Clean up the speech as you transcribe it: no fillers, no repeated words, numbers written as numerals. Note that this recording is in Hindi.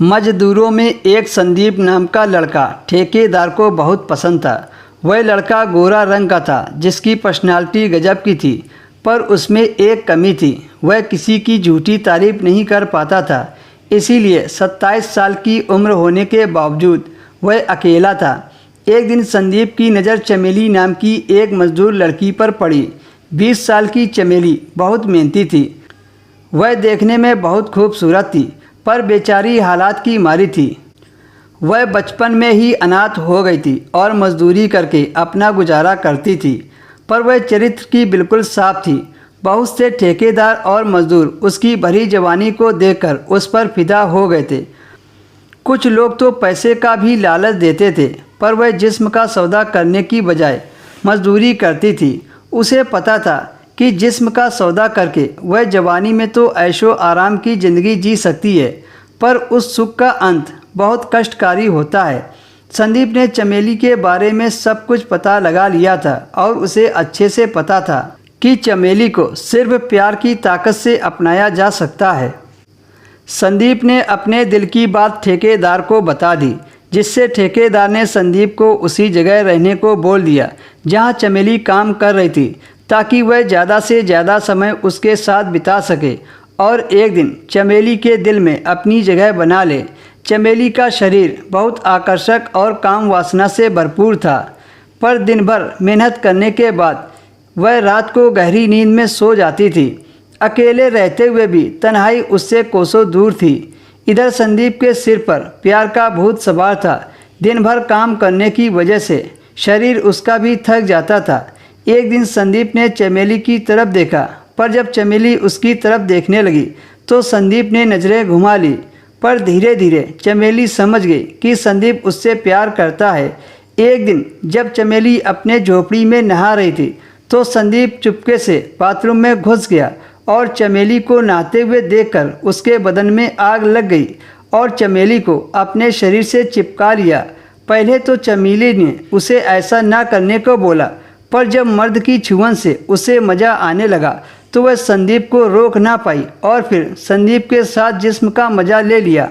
मजदूरों में एक संदीप नाम का लड़का ठेकेदार को बहुत पसंद था। वह लड़का गोरा रंग का था, जिसकी पर्सनालिटी गजब की थी, पर उसमें एक कमी थी। वह किसी की झूठी तारीफ नहीं कर पाता था। इसीलिए 27 साल की उम्र होने के बावजूद वह अकेला था। एक दिन संदीप की नज़र चमेली नाम की एक मजदूर लड़की पर पड़ी। 20 साल की चमेली बहुत मेहनती थी। वह देखने में बहुत खूबसूरत थी, पर बेचारी हालात की मारी थी। वह बचपन में ही अनाथ हो गई थी और मजदूरी करके अपना गुजारा करती थी, पर वह चरित्र की बिल्कुल साफ थी। बहुत से ठेकेदार और मजदूर उसकी भरी जवानी को देखकर उस पर फिदा हो गए थे। कुछ लोग तो पैसे का भी लालच देते थे, पर वह जिस्म का सौदा करने की बजाय मजदूरी करती थी। उसे पता था कि जिस्म का सौदा करके वह जवानी में तो ऐशो आराम की ज़िंदगी जी सकती है, पर उस सुख का अंत बहुत कष्टकारी होता है। संदीप ने चमेली के बारे में सब कुछ पता लगा लिया था और उसे अच्छे से पता था कि चमेली को सिर्फ प्यार की ताकत से अपनाया जा सकता है। संदीप ने अपने दिल की बात ठेकेदार को बता दी, जिससे ठेकेदार ने संदीप को उसी जगह रहने को बोल दिया जहां चमेली काम कर रही थी, ताकि वह ज़्यादा से ज़्यादा समय उसके साथ बिता सके और एक दिन चमेली के दिल में अपनी जगह बना ले। चमेली का शरीर बहुत आकर्षक और काम वासना से भरपूर था, पर दिन भर मेहनत करने के बाद वह रात को गहरी नींद में सो जाती थी। अकेले रहते हुए भी तन्हाई उससे कोसों दूर थी। इधर संदीप के सिर पर प्यार का भूत सवार था। दिन भर काम करने की वजह से शरीर उसका भी थक जाता था। एक दिन संदीप ने चमेली की तरफ देखा, पर जब चमेली उसकी तरफ देखने लगी तो संदीप ने नज़रें घुमा ली। पर धीरे धीरे चमेली समझ गई कि संदीप उससे प्यार करता है। एक दिन जब चमेली अपने झोपड़ी में नहा रही थी तो संदीप चुपके से बाथरूम में घुस गया और चमेली को नहाते हुए देखकर उसके बदन में आग लग गई और चमेली को अपने शरीर से चिपका लिया। पहले तो चमेली ने उसे ऐसा ना करने को बोला, पर जब मर्द की छुअन से उसे मज़ा आने लगा तो वह संदीप को रोक ना पाई और फिर संदीप के साथ जिस्म का मज़ा ले लिया।